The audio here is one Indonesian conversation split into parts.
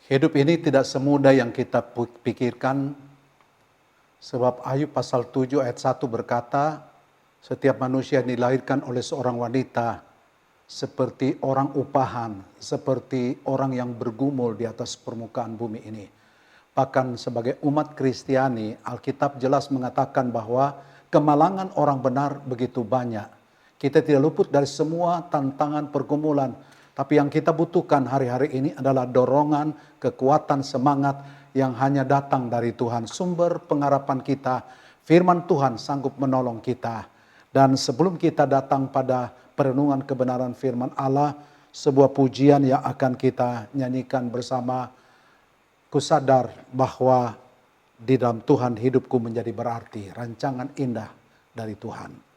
Hidup ini tidak semudah yang kita pikirkan, sebab Ayub pasal 7 ayat 1 berkata, setiap manusia dilahirkan oleh seorang wanita seperti orang upahan, seperti orang yang bergumul di atas permukaan bumi ini. Bahkan sebagai umat Kristiani, Alkitab jelas mengatakan bahwa kemalangan orang benar begitu banyak. Kita tidak luput dari semua tantangan pergumulan, tapi yang kita butuhkan hari-hari ini adalah dorongan, kekuatan, semangat yang hanya datang dari Tuhan. Sumber pengharapan kita, firman Tuhan sanggup menolong kita. Dan sebelum kita datang pada perenungan kebenaran firman Allah, sebuah pujian yang akan kita nyanyikan bersama. Ku sadar bahwa di dalam Tuhan hidupku menjadi berarti, rancangan indah dari Tuhan.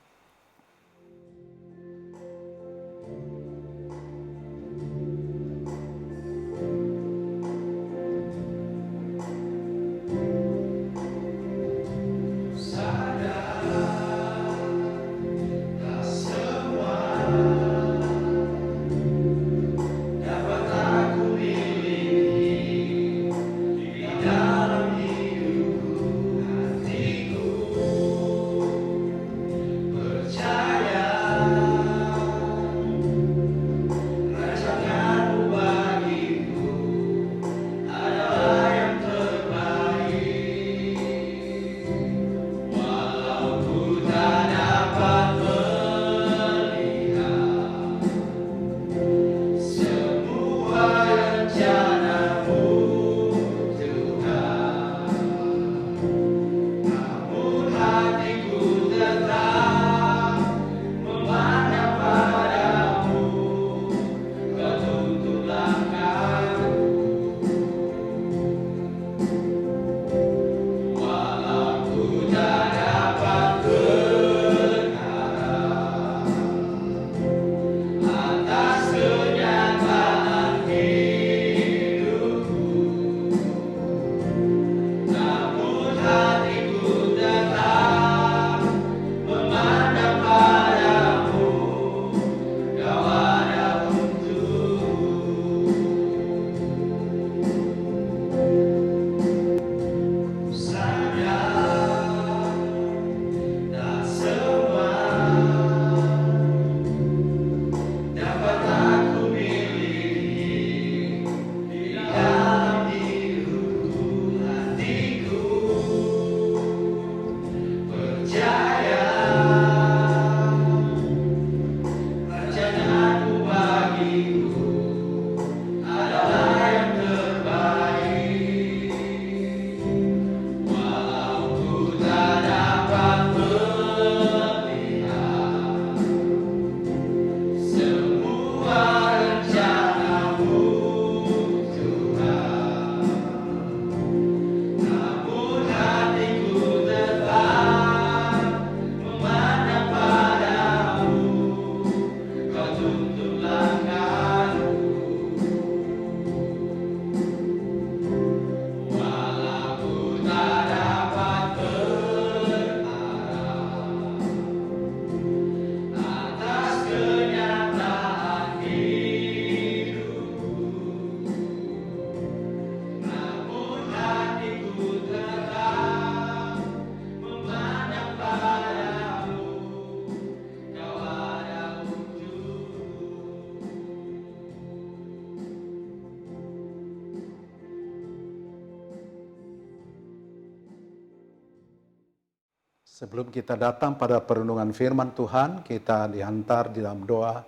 Sebelum kita datang pada perenungan firman Tuhan, kita dihantar di dalam doa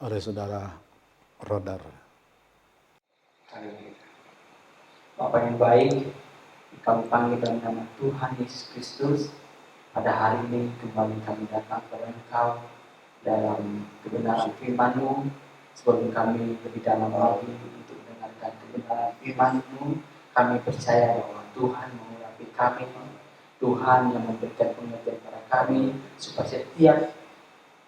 oleh saudara Rodar. Bapa yang baik, kami panggil dalam nama Tuhan Yesus Kristus. Pada hari ini kembali kami datang kepada Engkau dalam kebenaran firman-Mu. Sebelum kami lebih dalam lagi untuk mendengarkan kebenaran firman-Mu, kami percaya bahwa Tuhan mengurapi kami, Tuhan yang memberikan pengertian kepada kami, supaya setiap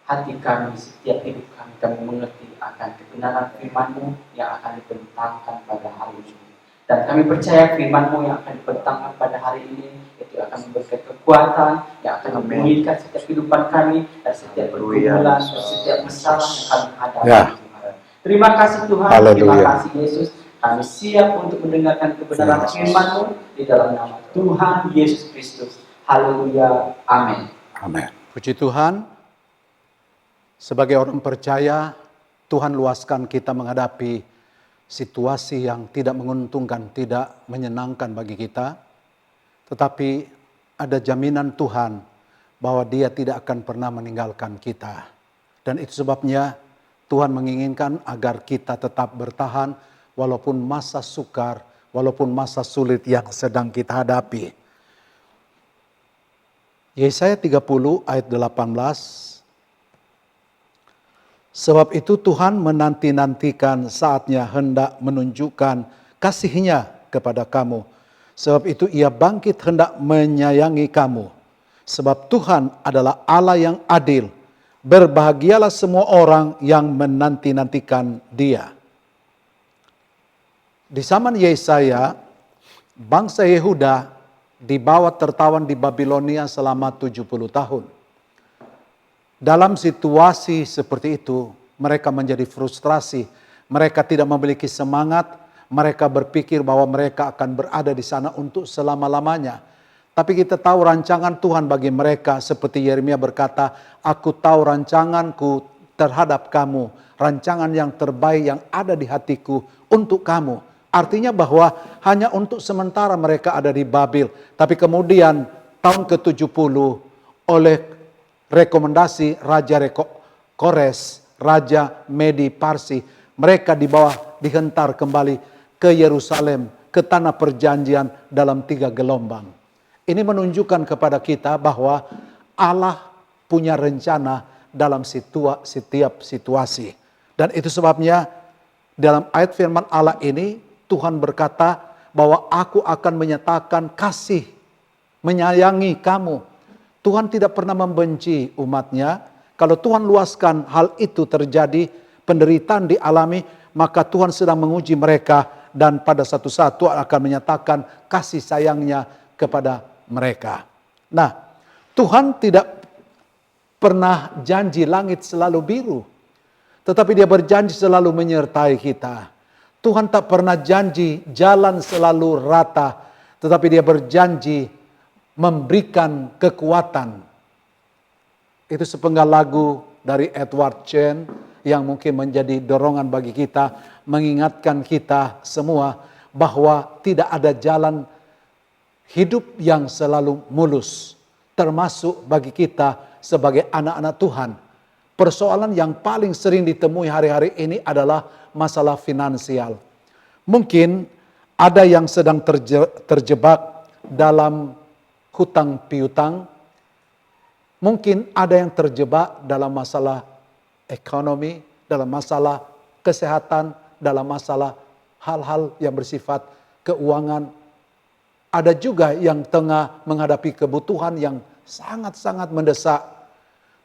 hati kami, setiap hidup kami mengerti akan kebenaran firman-Mu yang akan dibentangkan pada hari ini. Dan kami percaya firman-Mu yang akan dibentangkan pada hari ini, itu akan memberikan kekuatan, yang akan memulihkan setiap kehidupan kami, dan setiap pergumulan, dan setiap masalah yang kami hadapi. Tuhan. Terima kasih Tuhan, terima kasih Yesus. Kami siap untuk mendengarkan kebenaran firman-Mu di dalam nama Tuhan Yesus Kristus. Haleluya. Amin. Amin. Puji Tuhan, sebagai orang percaya, Tuhan luaskan kita menghadapi situasi yang tidak menguntungkan, tidak menyenangkan bagi kita. Tetapi ada jaminan Tuhan bahwa Dia tidak akan pernah meninggalkan kita. Dan itu sebabnya Tuhan menginginkan agar kita tetap bertahan walaupun masa sukar, walaupun masa sulit yang sedang kita hadapi. Yesaya 30 ayat 18. Sebab itu Tuhan menanti-nantikan saatnya hendak menunjukkan kasih-Nya kepada kamu. Sebab itu Ia bangkit hendak menyayangi kamu. Sebab Tuhan adalah Allah yang adil. Berbahagialah semua orang yang menanti-nantikan Dia. Di zaman Yesaya, bangsa Yehuda dibawa tertawan di Babilonia selama 70 tahun. Dalam situasi seperti itu, mereka menjadi frustrasi. Mereka tidak memiliki semangat. Mereka berpikir bahwa mereka akan berada di sana untuk selama-lamanya. Tapi kita tahu rancangan Tuhan bagi mereka, seperti Yeremia berkata, aku tahu rancanganku terhadap kamu, rancangan yang terbaik yang ada di hatiku untuk kamu. Artinya bahwa hanya untuk sementara mereka ada di Babil. Tapi kemudian tahun ke-70 oleh rekomendasi Raja Kores, Raja Medi Parsi, mereka dihentar kembali ke Yerusalem, ke tanah perjanjian dalam 3 gelombang. Ini menunjukkan kepada kita bahwa Allah punya rencana dalam setiap situasi. Dan itu sebabnya dalam ayat firman Allah ini Tuhan berkata bahwa aku akan menyatakan kasih, menyayangi kamu. Tuhan tidak pernah membenci umatnya. Kalau Tuhan luaskan hal itu terjadi, penderitaan dialami, maka Tuhan sedang menguji mereka dan pada satu saat Tuhan akan menyatakan kasih sayangnya kepada mereka. Nah, Tuhan tidak pernah janji langit selalu biru, tetapi Dia berjanji selalu menyertai kita. Tuhan tak pernah janji jalan selalu rata, tetapi Dia berjanji memberikan kekuatan. Itu sepenggal lagu dari Edward Chen yang mungkin menjadi dorongan bagi kita, mengingatkan kita semua bahwa tidak ada jalan hidup yang selalu mulus, termasuk bagi kita sebagai anak-anak Tuhan. Persoalan yang paling sering ditemui hari-hari ini adalah masalah finansial. Mungkin ada yang sedang terjebak dalam hutang piutang. Mungkin ada yang terjebak dalam masalah ekonomi, dalam masalah kesehatan, dalam masalah hal-hal yang bersifat keuangan. Ada juga yang tengah menghadapi kebutuhan yang sangat-sangat mendesak.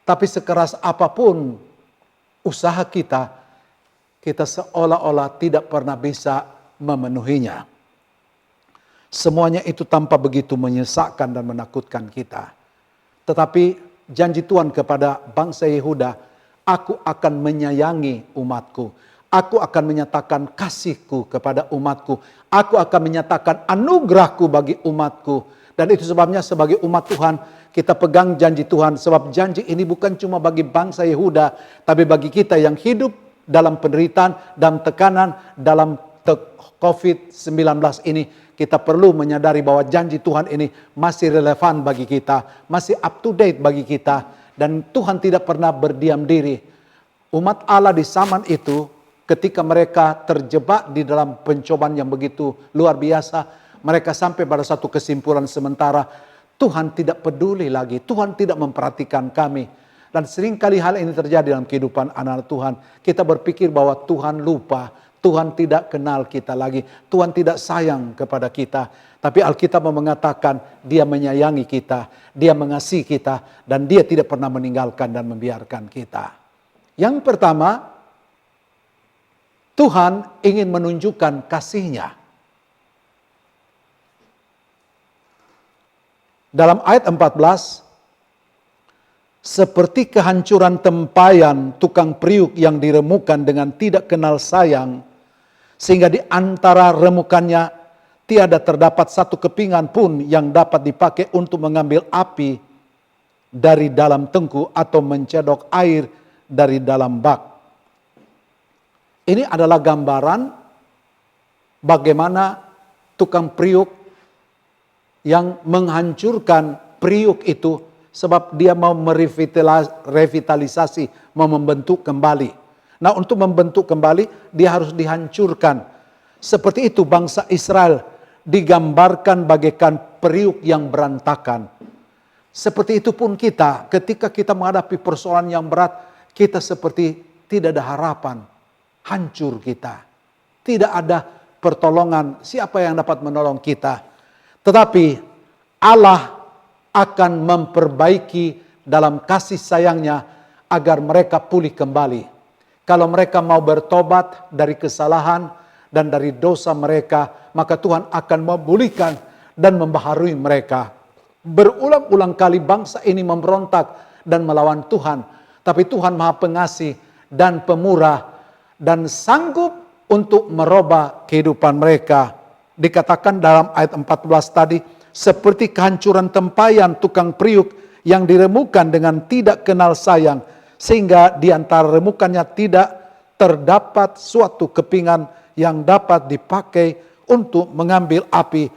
Tapi sekeras apapun usaha kita seolah-olah tidak pernah bisa memenuhinya. Semuanya itu tanpa begitu menyesakkan dan menakutkan kita. Tetapi janji Tuhan kepada bangsa Yehuda, aku akan menyayangi umatku. Aku akan menyatakan kasihku kepada umatku. Aku akan menyatakan anugerahku bagi umatku. Dan itu sebabnya sebagai umat Tuhan, kita pegang janji Tuhan. Sebab janji ini bukan cuma bagi bangsa Yehuda, tapi bagi kita yang hidup dalam penderitaan dan tekanan dalam COVID-19 ini. Kita perlu menyadari bahwa janji Tuhan ini masih relevan bagi kita, masih up to date bagi kita. Dan Tuhan tidak pernah berdiam diri. Umat Allah di zaman itu, ketika mereka terjebak di dalam pencobaan yang begitu luar biasa, mereka sampai pada satu kesimpulan sementara, Tuhan tidak peduli lagi, Tuhan tidak memperhatikan kami. Dan seringkali hal ini terjadi dalam kehidupan anak-anak Tuhan. Kita berpikir bahwa Tuhan lupa, Tuhan tidak kenal kita lagi, Tuhan tidak sayang kepada kita. Tapi Alkitab mengatakan Dia menyayangi kita, Dia mengasihi kita, dan Dia tidak pernah meninggalkan dan membiarkan kita. Yang pertama, Tuhan ingin menunjukkan kasih-Nya. Dalam ayat 14, seperti kehancuran tempayan tukang periuk yang diremukan dengan tidak kenal sayang, Sehingga di antara remukannya tiada terdapat satu kepingan pun yang dapat dipakai untuk mengambil api dari dalam tengku atau mencedok air dari dalam bak. Ini adalah gambaran bagaimana tukang priuk yang menghancurkan priuk itu sebab dia mau merevitalisasi, mau membentuk kembali. Nah, untuk membentuk kembali dia harus dihancurkan. Seperti itu bangsa Israel digambarkan bagaikan periuk yang berantakan. Seperti itu pun kita, ketika kita menghadapi persoalan yang berat, kita seperti tidak ada harapan. Hancur kita. Tidak ada pertolongan. Siapa yang dapat menolong kita? Tetapi Allah akan memperbaiki dalam kasih sayangnya agar mereka pulih kembali. Kalau mereka mau bertobat dari kesalahan dan dari dosa mereka, maka Tuhan akan memulihkan dan membaharui mereka. Berulang-ulang kali bangsa ini memberontak dan melawan Tuhan. Tapi Tuhan Maha Pengasih dan Pemurah dan sanggup untuk merubah kehidupan mereka. Dikatakan dalam ayat 14 tadi, seperti kehancuran tempayan tukang priuk yang diremukan dengan tidak kenal sayang, sehingga di antara remukannya tidak terdapat suatu kepingan yang dapat dipakai untuk mengambil api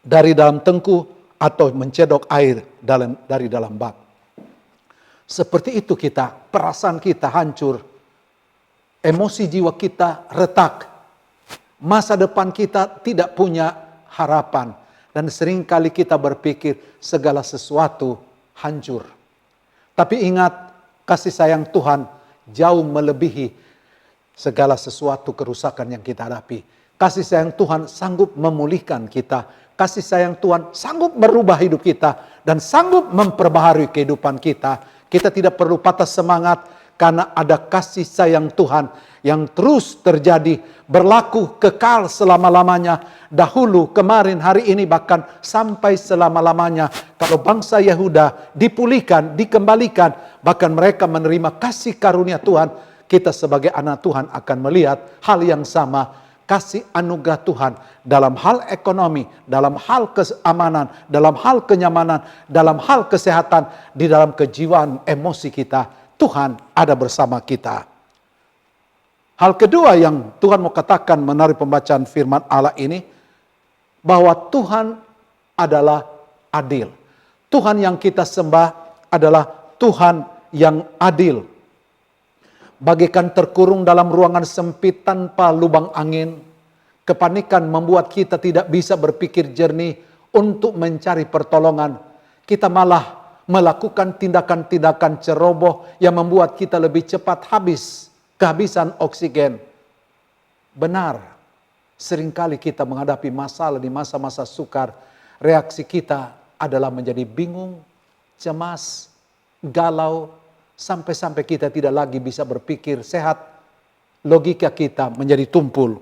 dari dalam tengku atau mencedok air dari dalam bak. Seperti itu kita, perasaan kita hancur, emosi jiwa kita retak, masa depan kita tidak punya harapan, dan seringkali kita berpikir segala sesuatu hancur. Tapi ingat, kasih sayang Tuhan jauh melebihi segala sesuatu kerusakan yang kita hadapi. Kasih sayang Tuhan sanggup memulihkan kita. Kasih sayang Tuhan sanggup merubah hidup kita dan sanggup memperbaharui kehidupan kita. Kita tidak perlu patah semangat karena ada kasih sayang Tuhan yang terus terjadi, berlaku kekal selama-lamanya. Dahulu, kemarin, hari ini, bahkan sampai selama-lamanya. Kalau bangsa Yehuda dipulihkan, dikembalikan, bahkan mereka menerima kasih karunia Tuhan, kita sebagai anak Tuhan akan melihat hal yang sama. Kasih anugerah Tuhan dalam hal ekonomi, dalam hal keamanan, dalam hal kenyamanan, dalam hal kesehatan, di dalam kejiwaan emosi kita. Tuhan ada bersama kita. Hal kedua yang Tuhan mau katakan menarik pembacaan firman Allah ini, bahwa Tuhan adalah adil. Tuhan yang kita sembah adalah Tuhan yang adil. Bagaikan terkurung dalam ruangan sempit tanpa lubang angin, kepanikan membuat kita tidak bisa berpikir jernih untuk mencari pertolongan. Kita malah melakukan tindakan-tindakan ceroboh yang membuat kita lebih cepat kehabisan oksigen. Benar, seringkali kita menghadapi masalah di masa-masa sukar, reaksi kita adalah menjadi bingung, cemas, galau, sampai-sampai kita tidak lagi bisa berpikir sehat, logika kita menjadi tumpul.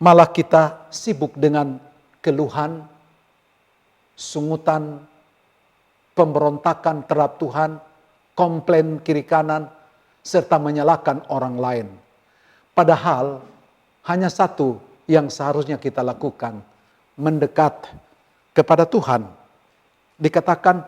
Malah kita sibuk dengan keluhan, sungutan, pemberontakan terhadap Tuhan, komplain kiri kanan, serta menyalahkan orang lain. Padahal hanya satu yang seharusnya kita lakukan, mendekat kepada Tuhan. Dikatakan,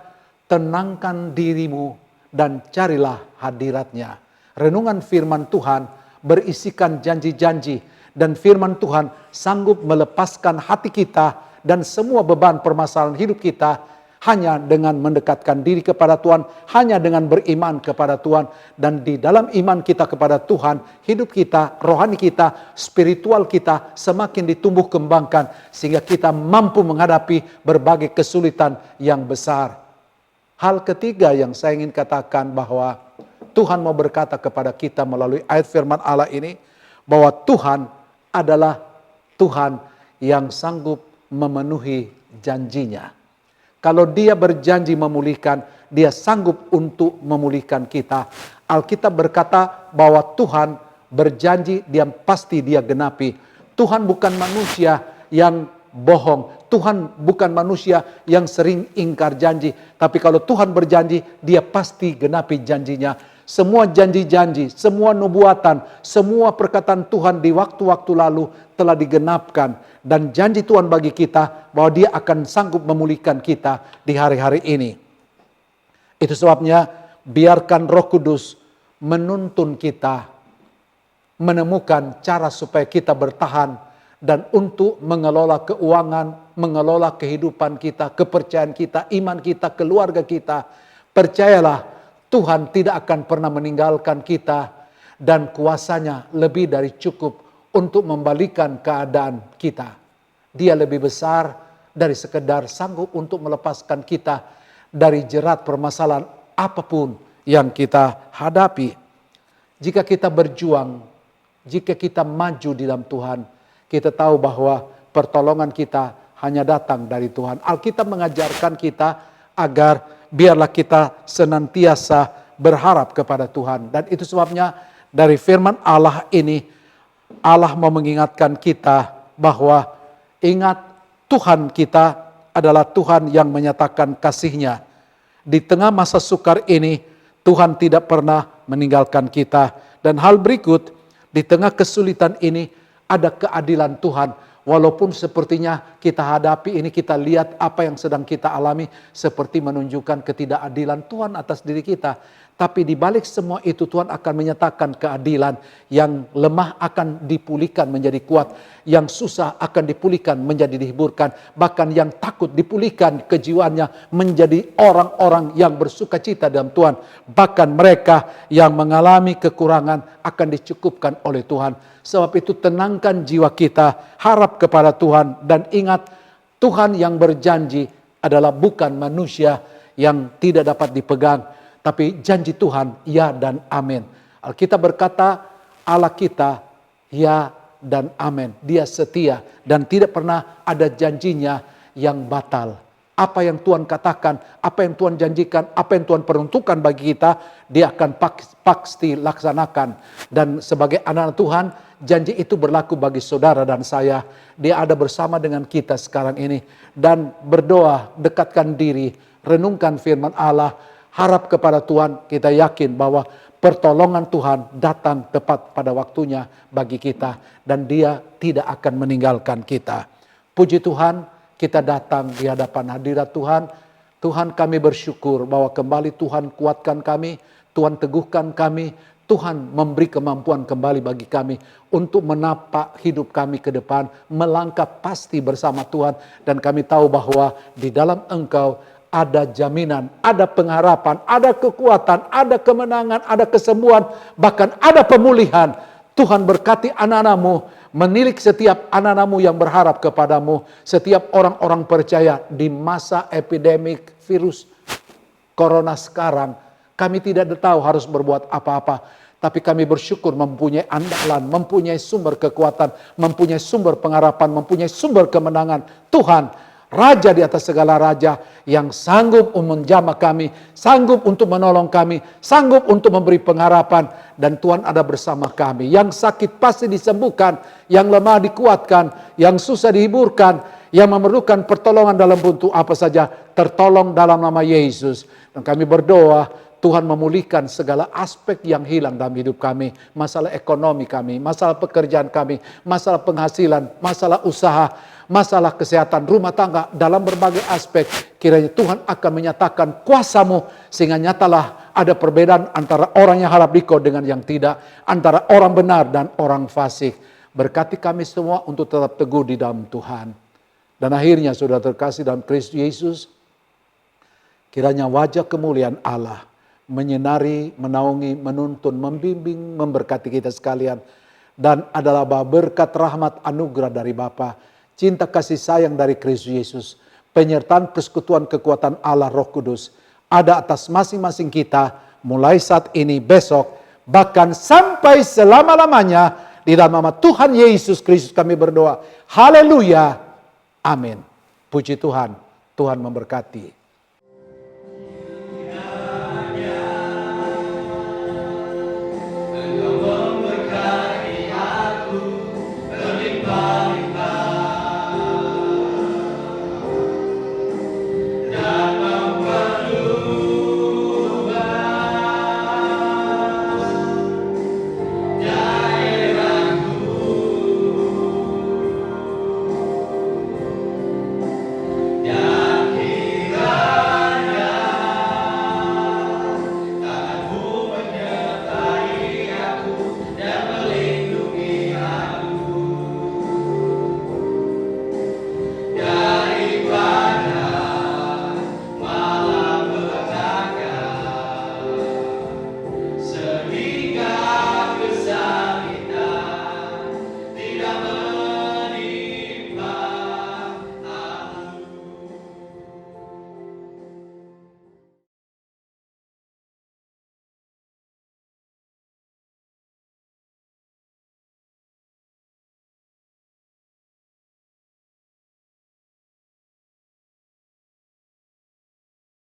tenangkan dirimu dan carilah hadirat-Nya. Renungan firman Tuhan berisikan janji-janji, dan firman Tuhan sanggup melepaskan hati kita dan semua beban permasalahan hidup kita hanya dengan mendekatkan diri kepada Tuhan, hanya dengan beriman kepada Tuhan. Dan di dalam iman kita kepada Tuhan, hidup kita, rohani kita, spiritual kita semakin ditumbuh kembangkan, sehingga kita mampu menghadapi berbagai kesulitan yang besar. Hal ketiga yang saya ingin katakan, bahwa Tuhan mau berkata kepada kita melalui ayat firman Allah ini, bahwa Tuhan adalah Tuhan yang sanggup memenuhi janjinya. Kalau Dia berjanji memulihkan, Dia sanggup untuk memulihkan kita. Alkitab berkata bahwa Tuhan berjanji, pasti Dia genapi. Tuhan bukan manusia yang bohong. Tuhan bukan manusia yang sering ingkar janji. Tapi kalau Tuhan berjanji, Dia pasti genapi janjinya. semua janji-janji, semua nubuatan, semua perkataan Tuhan di waktu-waktu lalu telah digenapkan. Dan janji Tuhan bagi kita bahwa Dia akan sanggup memulihkan kita di hari-hari ini. Itu sebabnya biarkan Roh Kudus menuntun kita, menemukan cara supaya kita bertahan dan untuk mengelola keuangan, mengelola kehidupan kita, kepercayaan kita, iman kita, keluarga kita. Percayalah, Tuhan tidak akan pernah meninggalkan kita dan kuasanya lebih dari cukup untuk membalikan keadaan kita. Dia lebih besar dari sekedar sanggup untuk melepaskan kita dari jerat permasalahan apapun yang kita hadapi. Jika kita berjuang, jika kita maju di dalam Tuhan, kita tahu bahwa pertolongan kita hanya datang dari Tuhan. Alkitab mengajarkan kita agar biarlah kita senantiasa berharap kepada Tuhan. Dan itu sebabnya dari firman Allah ini, Allah mau mengingatkan kita bahwa ingat Tuhan kita adalah Tuhan yang menyatakan kasih-Nya. Di tengah masa sukar ini, Tuhan tidak pernah meninggalkan kita. Dan hal berikut, di tengah kesulitan ini ada keadilan Tuhan. Walaupun sepertinya kita hadapi ini, kita lihat apa yang sedang kita alami seperti menunjukkan ketidakadilan Tuhan atas diri kita. Tapi di balik semua itu Tuhan akan menyatakan keadilan. Yang lemah akan dipulihkan menjadi kuat. Yang susah akan dipulihkan menjadi dihiburkan. Bahkan yang takut dipulihkan kejiwaannya menjadi orang-orang yang bersuka cita dalam Tuhan. Bahkan mereka yang mengalami kekurangan akan dicukupkan oleh Tuhan. Sebab itu tenangkan jiwa kita, harap kepada Tuhan. Dan ingat, Tuhan yang berjanji adalah bukan manusia yang tidak dapat dipegang. Tapi janji Tuhan, ya dan amin. Alkitab berkata, Allah kita, ya dan amin. Dia setia dan tidak pernah ada janjinya yang batal. Apa yang Tuhan katakan, apa yang Tuhan janjikan, apa yang Tuhan peruntukkan bagi kita, Dia akan pasti laksanakan. Dan sebagai anak Tuhan, janji itu berlaku bagi saudara dan saya. Dia ada bersama dengan kita sekarang ini. Dan berdoa, dekatkan diri, renungkan firman Allah, harap kepada Tuhan. Kita yakin bahwa pertolongan Tuhan datang tepat pada waktunya bagi kita. Dan Dia tidak akan meninggalkan kita. Puji Tuhan, kita datang di hadapan hadirat Tuhan. Tuhan, kami bersyukur bahwa kembali Tuhan kuatkan kami, Tuhan teguhkan kami, Tuhan memberi kemampuan kembali bagi kami untuk menapak hidup kami ke depan, melangkah pasti bersama Tuhan. Dan kami tahu bahwa di dalam Engkau ada jaminan, ada pengharapan, ada kekuatan, ada kemenangan, ada kesembuhan, bahkan ada pemulihan. Tuhan berkati anak-anak-Mu, menilik setiap anak-anak-Mu yang berharap kepadamu, setiap orang-orang percaya di masa epidemik virus corona sekarang. Kami tidak tahu harus berbuat apa-apa, tapi kami bersyukur mempunyai andalan, mempunyai sumber kekuatan, mempunyai sumber pengharapan, mempunyai sumber kemenangan. Tuhan, Raja di atas segala raja yang sanggup menjamah kami, sanggup untuk menolong kami, sanggup untuk memberi pengharapan. Dan Tuhan ada bersama kami. Yang sakit pasti disembuhkan, yang lemah dikuatkan, yang susah dihiburkan, yang memerlukan pertolongan dalam bentuk apa saja, tertolong dalam nama Yesus. Dan kami berdoa, Tuhan memulihkan segala aspek yang hilang dalam hidup kami. Masalah ekonomi kami, masalah pekerjaan kami, masalah penghasilan, masalah usaha, masalah kesehatan rumah tangga, dalam berbagai aspek. Kiranya Tuhan akan menyatakan kuasa-Mu, sehingga nyatalah ada perbedaan antara orang yang harap Dikau dengan yang tidak, antara orang benar dan orang fasik. Berkati kami semua untuk tetap teguh di dalam Tuhan. Dan akhirnya saudara terkasih dalam Kristus Yesus, kiranya wajah kemuliaan Allah menyinari, menaungi, menuntun, membimbing, memberkati kita sekalian. Dan adalah berkat rahmat anugerah dari Bapa, cinta kasih sayang dari Kristus Yesus, penyertaan persekutuan kekuatan Allah Roh Kudus ada atas masing-masing kita mulai saat ini, besok, bahkan sampai selama-lamanya. Di dalam nama Tuhan Yesus Kristus kami berdoa. Haleluya. Amin. Puji Tuhan. Tuhan memberkati.